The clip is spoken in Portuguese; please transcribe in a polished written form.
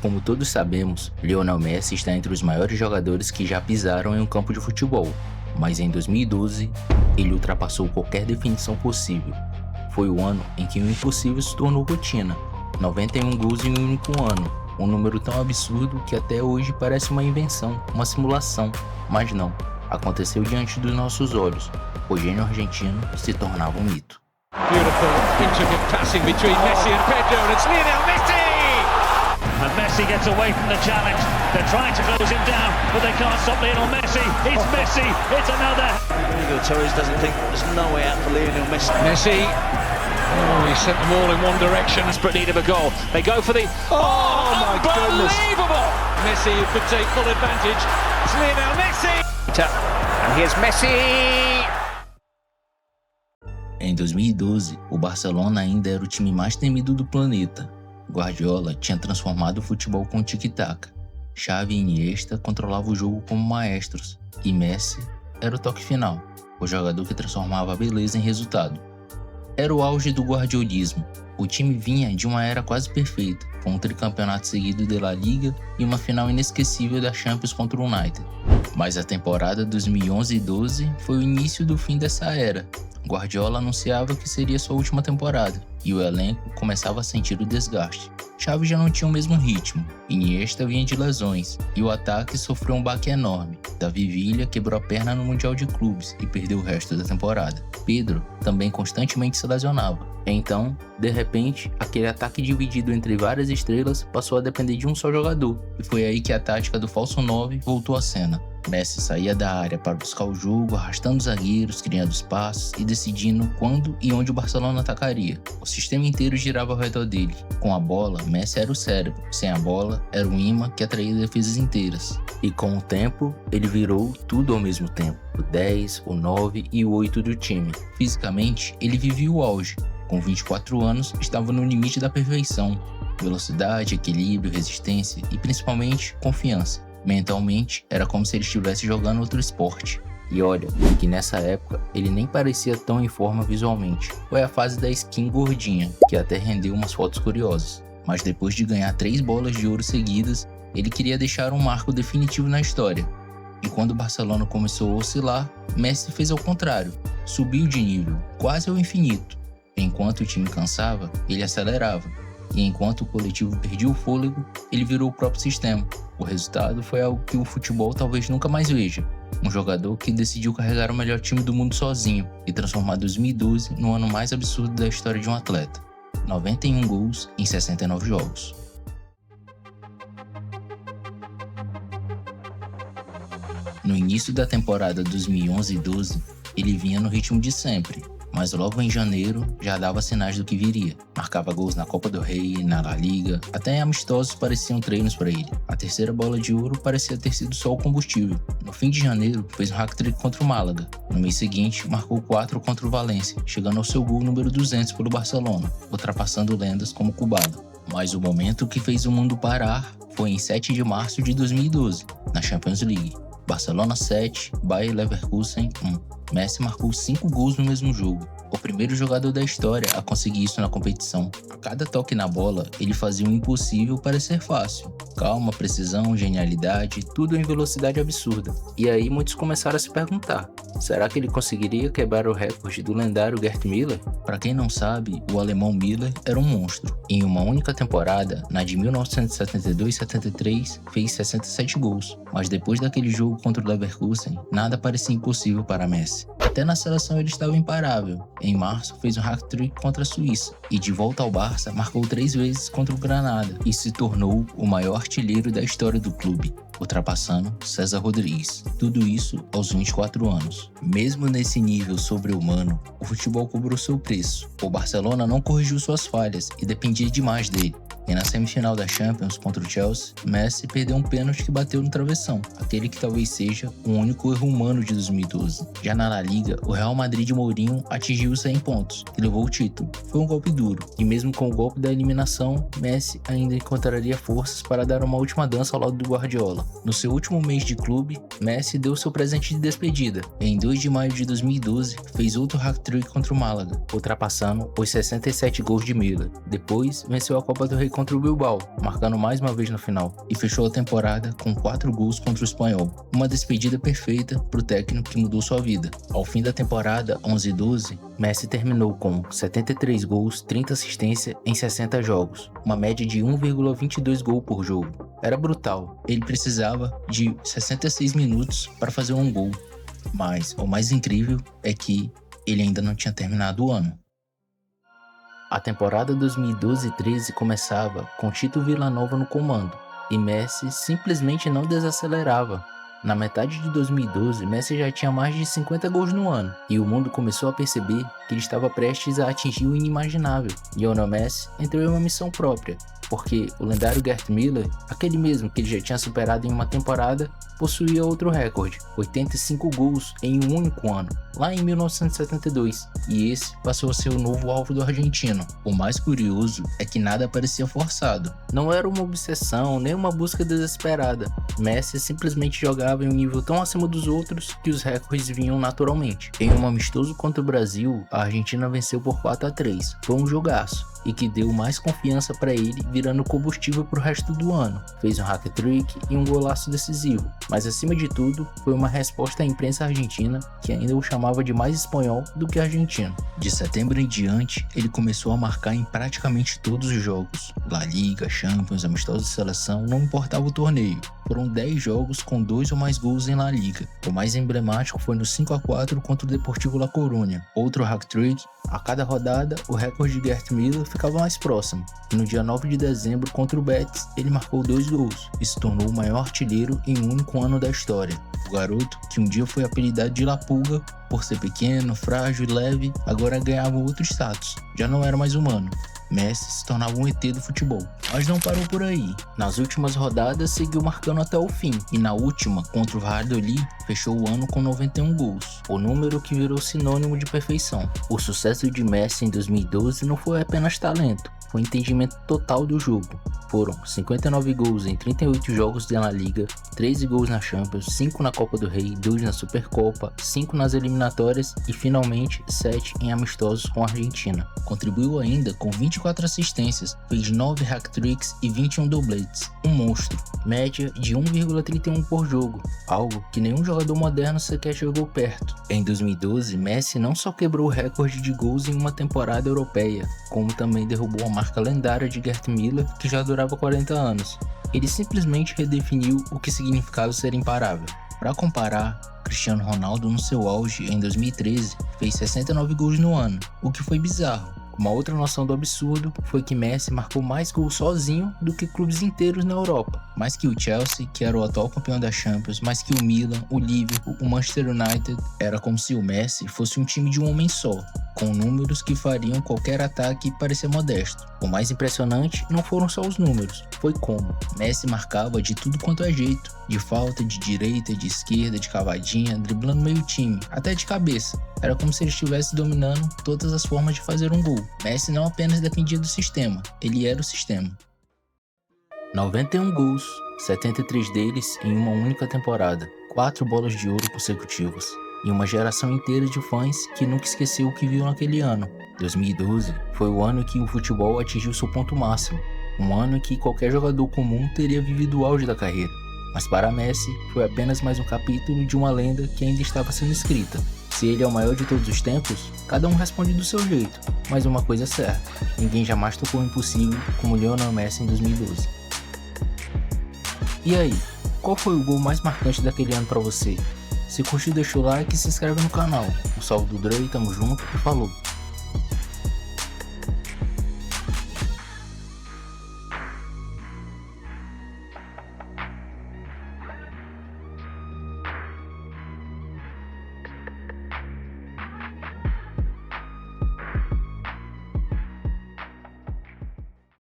Como todos sabemos, Lionel Messi está entre os maiores jogadores que já pisaram em um campo de futebol, mas em 2012, ele ultrapassou qualquer definição possível. Foi o ano em que o impossível se tornou rotina, 91 gols em um único ano, um número tão absurdo que até hoje parece uma invenção, uma simulação, mas não, aconteceu diante dos nossos olhos. O gênio argentino se tornava um mito. Beautiful, intricate passing between Messi and Pedro, and it's Lionel Messi! And Messi gets away from the challenge. They're trying to close him down, but they can't stop Lionel Messi. It's Messi, it's another. Hugo Torres doesn't think there's no way out for Lionel Messi. Messi, oh, he sent them all in one direction. Desperate need of a goal. They go for the... Oh my goodness! Unbelievable! Messi who could take full advantage. It's Lionel Messi! And here's Messi! Em 2012, o Barcelona ainda era o time mais temido do planeta. Guardiola tinha transformado o futebol com tic-tac. Xavi e Iniesta controlavam o jogo como maestros, e Messi era o toque final, o jogador que transformava a beleza em resultado. Era o auge do guardiolismo. O time vinha de uma era quase perfeita, com um tricampeonato seguido de La Liga e uma final inesquecível da Champions contra o United. Mas a temporada 2011-12 foi o início do fim dessa era. Guardiola anunciava que seria sua última temporada, e o elenco começava a sentir o desgaste. Xavi já não tinha o mesmo ritmo, Iniesta vinha de lesões, e o ataque sofreu um baque enorme. Davi Villa quebrou a perna no Mundial de Clubes e perdeu o resto da temporada. Pedro também constantemente se lesionava. Então, de repente, aquele ataque dividido entre várias estrelas passou a depender de um só jogador, e foi aí que a tática do falso 9 voltou à cena. Messi saía da área para buscar o jogo, arrastando os zagueiros, criando espaços e decidindo quando e onde o Barcelona atacaria. O sistema inteiro girava ao redor dele. Com a bola, Messi era o cérebro. Sem a bola, era um imã que atraía defesas inteiras. E com o tempo, ele virou tudo ao mesmo tempo. O 10, o 9 e o 8 do time. Fisicamente, ele vivia o auge. Com 24 anos, estava no limite da perfeição. Velocidade, equilíbrio, resistência e principalmente confiança. Mentalmente, era como se ele estivesse jogando outro esporte. E olha, que nessa época, ele nem parecia tão em forma visualmente. Foi a fase da skin gordinha, que até rendeu umas fotos curiosas. Mas depois de ganhar 3 bolas de ouro seguidas, ele queria deixar um marco definitivo na história. E quando o Barcelona começou a oscilar, Messi fez ao contrário. Subiu de nível, quase ao infinito. Enquanto o time cansava, ele acelerava. E enquanto o coletivo perdia o fôlego, ele virou o próprio sistema. O resultado foi algo que o futebol talvez nunca mais veja. Um jogador que decidiu carregar o melhor time do mundo sozinho e transformar 2012 no ano mais absurdo da história de um atleta. 91 gols em 69 jogos. No início da temporada 2011-12, ele vinha no ritmo de sempre. Mas logo em janeiro já dava sinais do que viria. Marcava gols na Copa do Rei, na La Liga, até em amistosos pareciam treinos para ele. A terceira bola de ouro parecia ter sido só o combustível. No fim de janeiro, fez um hat-trick contra o Málaga. No mês seguinte, marcou 4 contra o Valência, chegando ao seu gol número 200 pelo Barcelona, ultrapassando lendas como Kubala. Mas o momento que fez o mundo parar foi em 7 de março de 2012, na Champions League. Barcelona 7, Bayer Leverkusen 1. Messi marcou 5 gols no mesmo jogo. O primeiro jogador da história a conseguir isso na competição. A cada toque na bola, ele fazia o impossível parecer fácil. Calma, precisão, genialidade, tudo em velocidade absurda. E aí muitos começaram a se perguntar, será que ele conseguiria quebrar o recorde do lendário Gerd Müller? Para quem não sabe, o alemão Müller era um monstro. Em uma única temporada, na de 1972-73, fez 67 gols. Mas depois daquele jogo contra o Leverkusen, nada parecia impossível para Messi. Até na seleção ele estava imparável. Em março fez um hat-trick contra a Suíça e de volta ao Barça marcou 3 vezes contra o Granada e se tornou o maior artilheiro da história do clube, ultrapassando César Rodrigues. Tudo isso aos 24 anos. Mesmo nesse nível sobre-humano, o futebol cobrou seu preço. O Barcelona não corrigiu suas falhas e dependia demais dele. E na semifinal da Champions contra o Chelsea, Messi perdeu um pênalti que bateu no travessão, aquele que talvez seja o único erro humano de 2012. Já na La Liga, o Real Madrid de Mourinho atingiu os 100 pontos e levou o título. Foi um golpe duro, e mesmo com o golpe da eliminação, Messi ainda encontraria forças para dar uma última dança ao lado do Guardiola. No seu último mês de clube, Messi deu seu presente de despedida. Em 2 de maio de 2012, fez outro hat-trick contra o Málaga, ultrapassando os 67 gols de Müller. Depois, venceu a Copa do Rei contra o Bilbao, marcando mais uma vez no final, e fechou a temporada com 4 gols contra o Espanhol. Uma despedida perfeita para o técnico que mudou sua vida. Ao fim da temporada 11-12, Messi terminou com 73 gols, 30 assistências em 60 jogos, uma média de 1,22 gol por jogo. Era brutal, ele precisava de 66 minutos para fazer um gol, mas o mais incrível é que ele ainda não tinha terminado o ano. A temporada 2012-13 começava com Tito Villanova no comando, e Messi simplesmente não desacelerava. Na metade de 2012, Messi já tinha mais de 50 gols no ano, e o mundo começou a perceber que ele estava prestes a atingir o inimaginável. Lionel Messi entrou em uma missão própria, porque o lendário Gerd Müller, aquele mesmo que ele já tinha superado em uma temporada, possuía outro recorde, 85 gols em um único ano, lá em 1972, e esse passou a ser o novo alvo do argentino. O mais curioso é que nada parecia forçado. Não era uma obsessão, nem uma busca desesperada. Messi simplesmente jogava em um nível tão acima dos outros que os recordes vinham naturalmente. Em um amistoso contra o Brasil, a Argentina venceu por 4-3. Foi um jogaço, e que deu mais confiança para ele, virando combustível para o resto do ano. Fez um hat-trick e um golaço decisivo, mas acima de tudo, foi uma resposta à imprensa argentina, que ainda o chamava de mais espanhol do que argentino. De setembro em diante, ele começou a marcar em praticamente todos os jogos. La Liga, Champions, amistosos de seleção, não importava o torneio. Foram 10 jogos com 2 ou mais gols em La Liga. O mais emblemático foi no 5-4 contra o Deportivo La Coruña. Outro hat-trick. A cada rodada, o recorde de Gerd Müller ficava mais próximo, e no dia 9 de dezembro contra o Betis, ele marcou 2 gols e se tornou o maior artilheiro em um único ano da história. O garoto, que um dia foi apelidado de La Pulga, por ser pequeno, frágil e leve, agora ganhava outro status, já não era mais humano. Messi se tornava um ET do futebol. Mas não parou por aí. Nas últimas rodadas seguiu marcando até o fim, e na última, contra o Valladolid, fechou o ano com 91 gols, o número que virou sinônimo de perfeição. O sucesso de Messi em 2012 não foi apenas talento, foi entendimento total do jogo. Foram 59 gols em 38 jogos da La Liga, 13 gols na Champions, 5 na Copa do Rei, 2 na Supercopa, 5 nas eliminatórias e finalmente 7 em amistosos com a Argentina. Contribuiu ainda com 24 assistências, fez 9 hat-tricks e 21 dobletes. Um monstro, média de 1,31 por jogo, algo que nenhum jogador moderno sequer chegou perto. Em 2012, Messi não só quebrou o recorde de gols em uma temporada europeia, como também derrubou a marca lendária de Gerd Müller, que já durava 40 anos. Ele simplesmente redefiniu o que significava ser imparável. Para comparar, Cristiano Ronaldo no seu auge em 2013 fez 69 gols no ano, o que foi bizarro. Uma outra noção do absurdo foi que Messi marcou mais gols sozinho do que clubes inteiros na Europa. Mais que o Chelsea, que era o atual campeão da Champions, mais que o Milan, o Liverpool, o Manchester United. Era como se o Messi fosse um time de um homem só, com números que fariam qualquer ataque parecer modesto. O mais impressionante não foram só os números, foi como Messi marcava de tudo quanto é jeito, de falta, de direita, de esquerda, de cavadinha, driblando meio time, até de cabeça. Era como se ele estivesse dominando todas as formas de fazer um gol. Messi não apenas dependia do sistema, ele era o sistema. 91 gols, 73 deles em uma única temporada, 4 bolas de ouro consecutivas, e uma geração inteira de fãs que nunca esqueceu o que viu naquele ano. 2012 foi o ano em que o futebol atingiu seu ponto máximo, um ano em que qualquer jogador comum teria vivido o auge da carreira. Mas para Messi, foi apenas mais um capítulo de uma lenda que ainda estava sendo escrita. Se ele é o maior de todos os tempos, cada um responde do seu jeito, mas uma coisa é certa, ninguém jamais tocou o impossível como Lionel Messi em 2012. E aí, qual foi o gol mais marcante daquele ano para você? Se curtiu, deixa o like e se inscreve no canal. Um salve do Dre, tamo junto e falou!